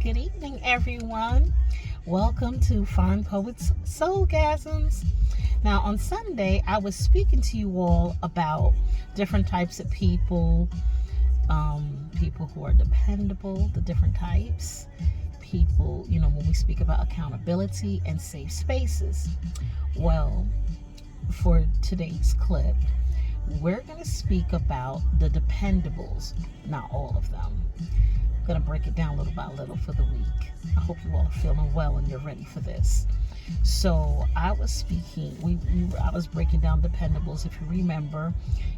Good evening, everyone. Welcome to Fine Poets Soulgasms. Now, on Sunday, I was speaking to you all about different types of people, people who are dependable, the different types, people, when we speak about accountability and safe spaces. Well, for today's clip, we're going to speak about the dependables, not all of them. I'm going to break it down little by little for the week. I hope you all are feeling well and you're ready for this. So I was speaking, I was breaking down dependables. If you remember,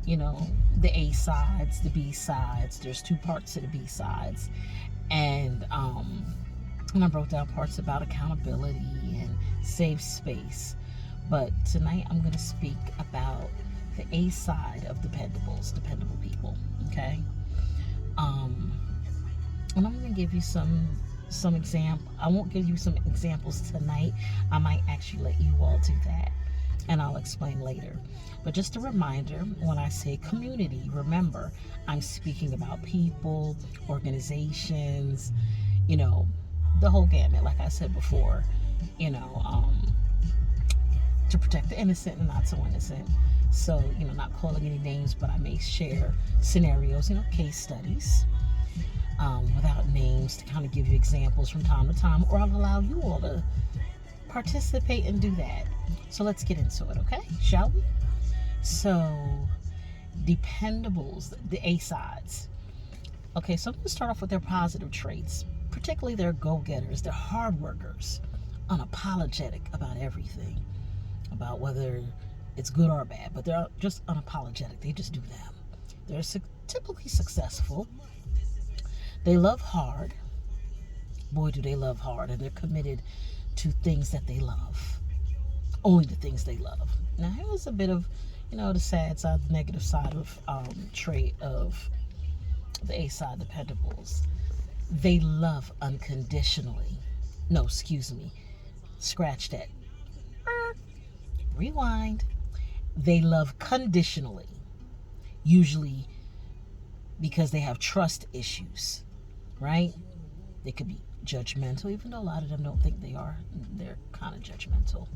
the A sides, the B sides. There's two parts to the B sides, and I broke down parts about accountability and safe space. But tonight I'm going to speak about the A side of dependables, dependable people. Okay. And I'm going to give you some example. I won't give you some examples tonight. I might actually let you all do that, and I'll explain later. But just a reminder, when I say community, remember, I'm speaking about people, organizations, the whole gamut, like I said before, to protect the innocent and not so innocent. So, not calling any names, but I may share scenarios, case studies, without names, to kind of give you examples from time to time, or I'll allow you all to participate and do that. So let's get into it, okay? Shall we? So, dependables, the A sides. Okay, so I'm going to start off with their positive traits, particularly their go-getters, their hard workers, unapologetic about everything, about whether it's good or bad, but they're just unapologetic. They just do them. They're typically successful. They love hard. Boy, do they love hard, and they're committed to things that they love. Only the things they love. Now, here's a bit of, the sad side, the negative side of trait of the A side dependables. They love unconditionally. No, excuse me. Scratch that. Rewind. They love conditionally. Usually because they have trust issues, right? They could be judgmental, even though a lot of them don't think they are. They're kind of judgmental.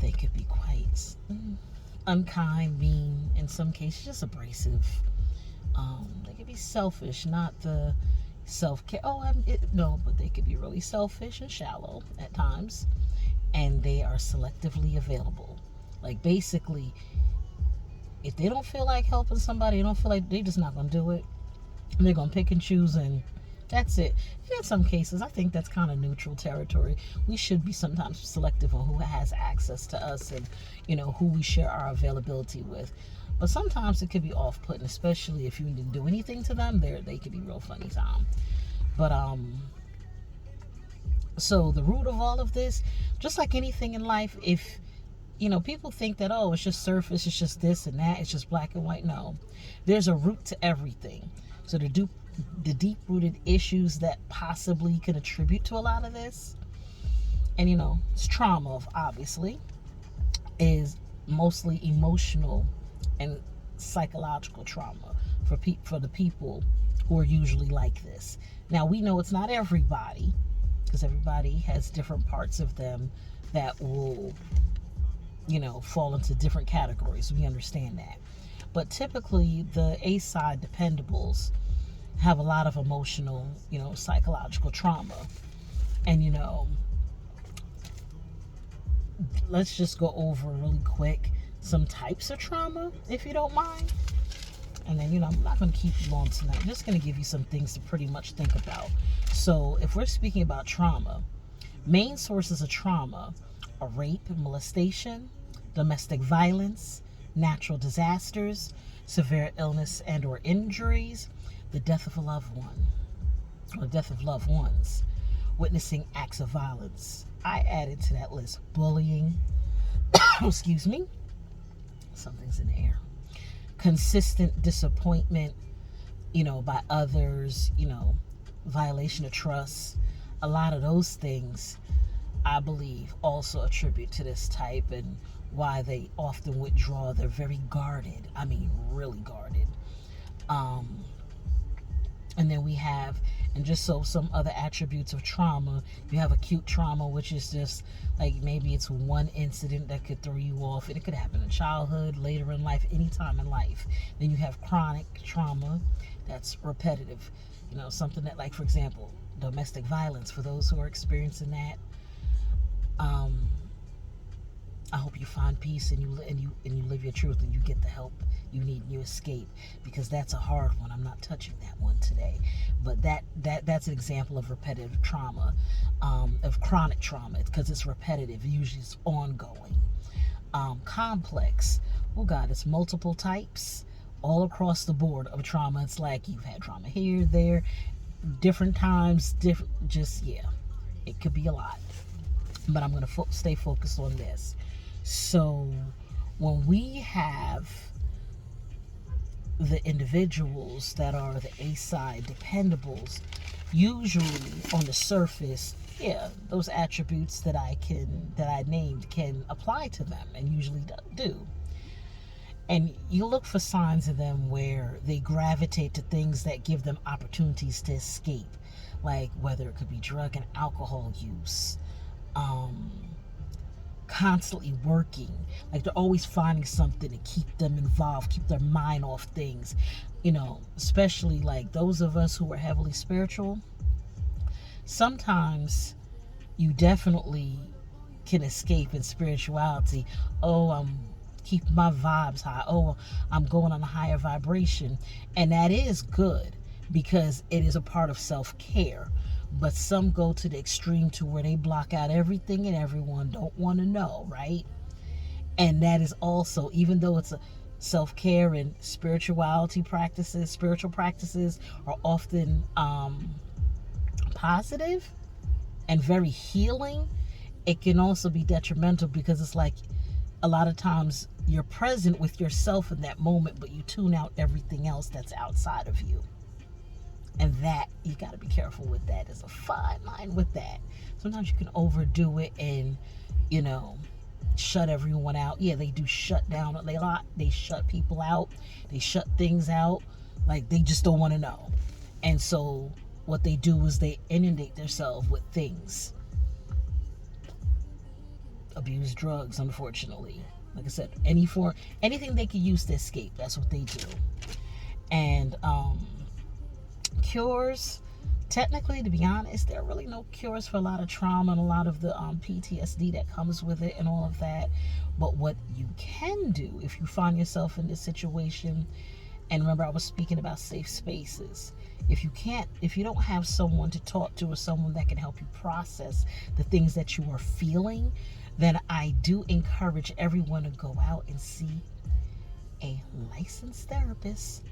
They could be quite unkind, mean, in some cases, just abrasive. They could be selfish, not the self-care. But they could be really selfish and shallow at times. And they are selectively available. Like, basically, if they don't feel like helping somebody, they don't feel like, they're just not going to do it. They're going to pick and choose, and that's it. In some cases, I think that's kind of neutral territory. We should be sometimes selective on who has access to us and, who we share our availability with. But sometimes it could be off-putting, especially if you didn't do anything to them. They could be real funny time. But, so the root of all of this, just like anything in life, if people think that, it's just surface, it's just this and that, it's just black and white. No, there's a root to everything. So the deep-rooted issues that possibly can attribute to a lot of this, and it's trauma, obviously, is mostly emotional and psychological trauma for the people who are usually like this. Now, we know it's not everybody, because everybody has different parts of them that will fall into different categories. We understand that. But typically, the A side dependables have a lot of emotional, psychological trauma. And, let's just go over really quick some types of trauma, if you don't mind. And then, I'm not going to keep you long tonight. I'm just going to give you some things to pretty much think about. So, if we're speaking about trauma, main sources of trauma are rape, molestation, domestic violence, natural disasters, severe illness and or injuries, the death of a loved one, or death of loved ones, witnessing acts of violence. I added to that list bullying, excuse me, something's in the air, consistent disappointment, by others, violation of trust. A lot of those things, I believe, also attribute to this type, and why they often withdraw. They're very guarded. I mean, really guarded. And then we have And just so some other attributes of trauma, you have acute trauma, which is just like maybe it's one incident that could throw you off. It could happen in childhood, later in life, anytime in life. Then you have chronic trauma, that's repetitive. Something that, like, for example, domestic violence, for those who are experiencing that. I hope you find peace and you live your truth and you get the help you need and you escape, because that's a hard one. I'm not touching that one today, but that's an example of repetitive trauma, of chronic trauma, because it's repetitive. Usually it's ongoing. Complex. Oh God, it's multiple types all across the board of trauma. It's like you've had trauma here, there, different times, different. It could be a lot. But I'm going to stay focused on this. So when we have the individuals that are the A-side dependables, usually on the surface, those attributes that I named can apply to them, and usually do. And you look for signs of them where they gravitate to things that give them opportunities to escape, like whether it could be drug and alcohol use, constantly working, like they're always finding something to keep them involved, keep their mind off things, especially like those of us who are heavily spiritual. Sometimes you definitely can escape in spirituality. Oh, I'm keeping my vibes high. Oh, I'm going on a higher vibration. And that is good, because it is a part of self-care. But some go to the extreme to where they block out everything and everyone, don't want to know, right? And that is also, even though it's a self-care and spiritual practices are often positive and very healing, it can also be detrimental, because it's like a lot of times you're present with yourself in that moment, but you tune out everything else that's outside of you. And that, you got to be careful with that. There's a fine line with that. Sometimes you can overdo it and, shut everyone out. Yeah, they do shut down a lot. They shut people out. They shut things out. Like, they just don't want to know. And so what they do is they inundate themselves with things. Abuse drugs, unfortunately. Like I said, anything they could use to escape, that's what they do. And cures, technically, to be honest, there are really no cures for a lot of trauma and a lot of the PTSD that comes with it and all of that. But what you can do if you find yourself in this situation, and remember I was speaking about safe spaces, if you don't have someone to talk to or someone that can help you process the things that you are feeling, then I do encourage everyone to go out and see a licensed therapist,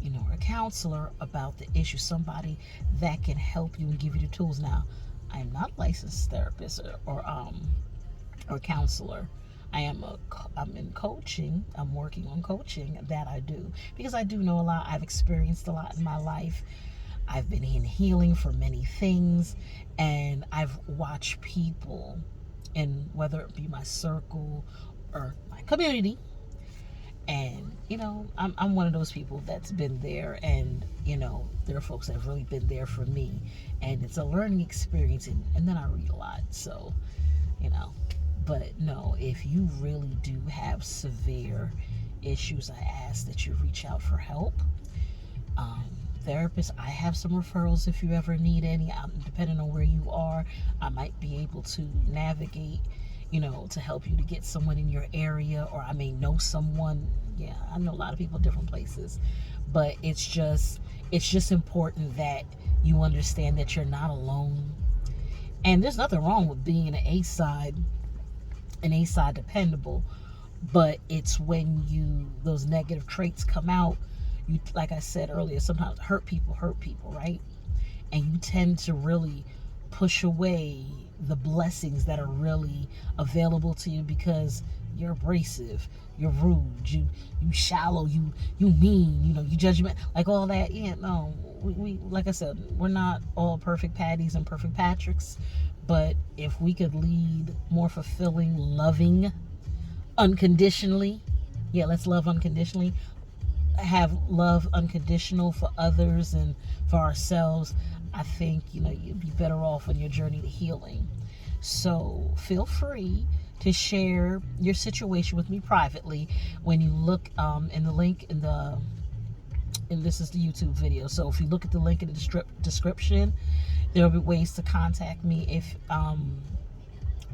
or a counselor about the issue, somebody that can help you and give you the tools. Now, I'm not a licensed therapist or counselor. I'm in coaching. I'm working on coaching. That I do, because I do know a lot. I've experienced a lot in my life. I've been in healing for many things, and I've watched people, and whether it be my circle or my community, and I'm one of those people that's been there, and there are folks that have really been there for me, and it's a learning experience, and then I read a lot, so but no, if you really do have severe issues, I ask that you reach out for help. Therapists, I have some referrals if you ever need any. Depending on where you are, I might be able to navigate, to help you to get someone in your area, or I may know someone. Yeah, I know a lot of people in different places, but it's just important that you understand that you're not alone. And there's nothing wrong with being an A-side dependable, but it's when those negative traits come out, you, like I said earlier, sometimes hurt people, right? And you tend to really push away the blessings that are really available to you, because you're abrasive, you're rude, you shallow, you mean, you judgment, like all that. Yeah, no, we like I said, we're not all perfect Patties and perfect Patricks, but if we could lead more fulfilling, loving, unconditionally, let's love unconditionally. have love unconditional for others and for ourselves, I think, you'd be better off on your journey to healing. So feel free to share your situation with me privately when you look in the link and this is the YouTube video. So if you look at the link in the description, there will be ways to contact me. If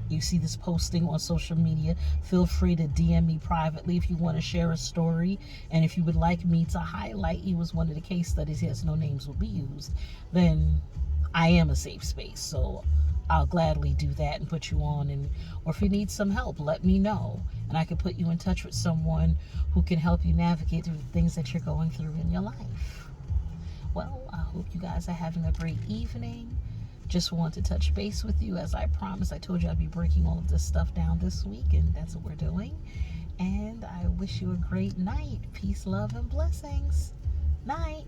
you see this posting on social media, feel free to DM me privately if you want to share a story. And if you would like me to highlight you as one of the case studies, yes, no names will be used, then I am a safe space. So I'll gladly do that and put you on. Or if you need some help, let me know. And I can put you in touch with someone who can help you navigate through the things that you're going through in your life. Well, I hope you guys are having a great evening. Just want to touch base with you as I promised. I told you I'd be breaking all of this stuff down this week, and that's what we're doing. And I wish you a great night. Peace, love, and blessings. Night.